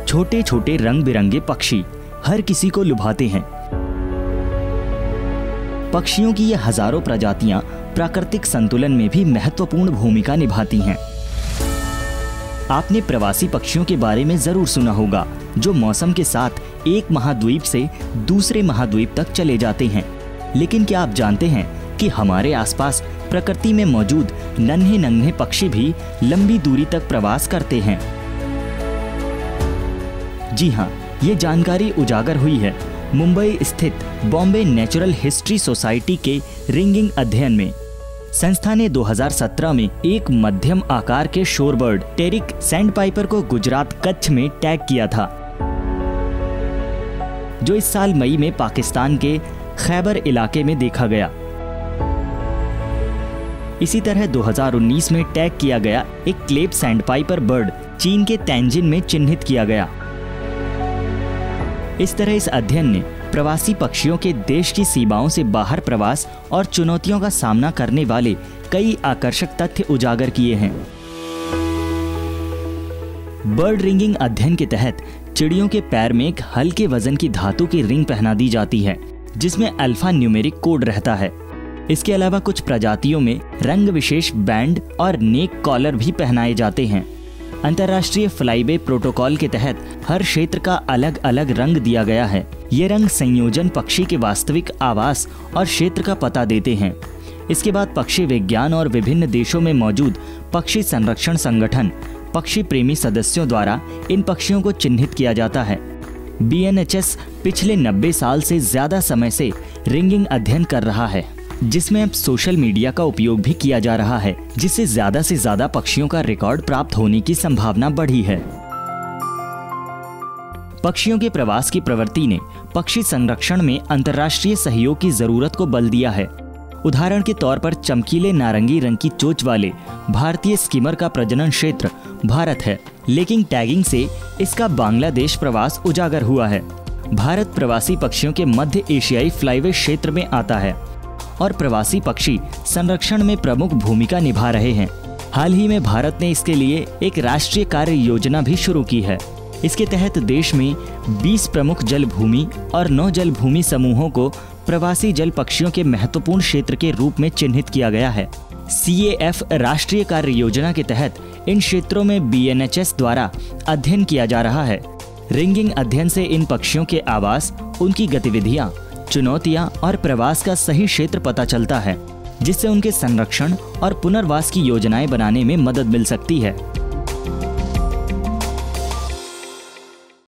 छोटे छोटे रंग बिरंगे पक्षी हर किसी को लुभाते हैं। पक्षियों की ये हजारों प्रजातियां प्राकृतिक संतुलन में भी महत्वपूर्ण भूमिका निभाती हैं। आपने प्रवासी पक्षियों के बारे में जरूर सुना होगा, जो मौसम के साथ एक महाद्वीप से दूसरे महाद्वीप तक चले जाते हैं। लेकिन क्या आप जानते हैं कि हमारे आसपास प्रकृति में मौजूद नन्हे नन्हे पक्षी भी लंबी दूरी तक प्रवास करते हैं? जी हाँ, ये जानकारी उजागर हुई है मुंबई स्थित बॉम्बे नेचुरल हिस्ट्री सोसाइटी के रिंगिंग अध्ययन में। संस्था ने 2017 में एक मध्यम आकार के शोरबर्ड टेरिक सैंडपाइपर को गुजरात कच्छ में टैग किया था, जो इस साल मई में पाकिस्तान के खैबर इलाके में देखा गया। इसी तरह 2019 में टैग किया गया एक क्लेप सैंडपाइपर बर्ड चीन के तैंजिन में चिन्हित किया गया। इस तरह इस अध्ययन ने प्रवासी पक्षियों के देश की सीमाओं से बाहर प्रवास और चुनौतियों का सामना करने वाले कई आकर्षक तथ्य उजागर किए हैं। बर्ड रिंगिंग अध्ययन के तहत चिड़ियों के पैर में एक हल्के वजन की धातु की रिंग पहना दी जाती है, जिसमें अल्फा न्यूमेरिक कोड रहता है। इसके अलावा कुछ प्रजातियों में रंग विशेष बैंड और नेक कॉलर भी पहनाए जाते हैं। अंतर्राष्ट्रीय फ्लाईवे प्रोटोकॉल के तहत हर क्षेत्र का अलग अलग रंग दिया गया है। ये रंग संयोजन पक्षी के वास्तविक आवास और क्षेत्र का पता देते हैं। इसके बाद पक्षी विज्ञान और विभिन्न देशों में मौजूद पक्षी संरक्षण संगठन, पक्षी प्रेमी सदस्यों द्वारा इन पक्षियों को चिन्हित किया जाता है। BNHS पिछले 90 साल से ज्यादा समय से रिंगिंग अध्ययन कर रहा है, जिसमें अब सोशल मीडिया का उपयोग भी किया जा रहा है, जिससे ज्यादा से ज्यादा पक्षियों का रिकॉर्ड प्राप्त होने की संभावना बढ़ी है। पक्षियों के प्रवास की प्रवृत्ति ने पक्षी संरक्षण में अंतर्राष्ट्रीय सहयोग की जरूरत को बल दिया है। उदाहरण के तौर पर चमकीले नारंगी रंग की चोंच वाले भारतीय स्किमर का प्रजनन क्षेत्र भारत है, लेकिन टैगिंग से इसका बांग्लादेश प्रवास उजागर हुआ है। भारत प्रवासी पक्षियों के मध्य एशियाई फ्लाईवे क्षेत्र में आता है और प्रवासी पक्षी संरक्षण में प्रमुख भूमिका निभा रहे हैं। हाल ही में भारत ने इसके लिए एक राष्ट्रीय कार्य योजना भी शुरू की है। इसके तहत देश में 20 प्रमुख जल भूमि और 9 जल भूमि समूहों को प्रवासी जल पक्षियों के महत्वपूर्ण क्षेत्र के रूप में चिन्हित किया गया है। CAF राष्ट्रीय कार्य योजना के तहत इन क्षेत्रों में BNHS द्वारा अध्ययन किया जा रहा है। रिंगिंग अध्ययन से इन पक्षियों के आवास, उनकी गतिविधियां, चुनौतियां और प्रवास का सही क्षेत्र पता चलता है, जिससे उनके संरक्षण और पुनर्वास की योजनाएं बनाने में मदद मिल सकती है।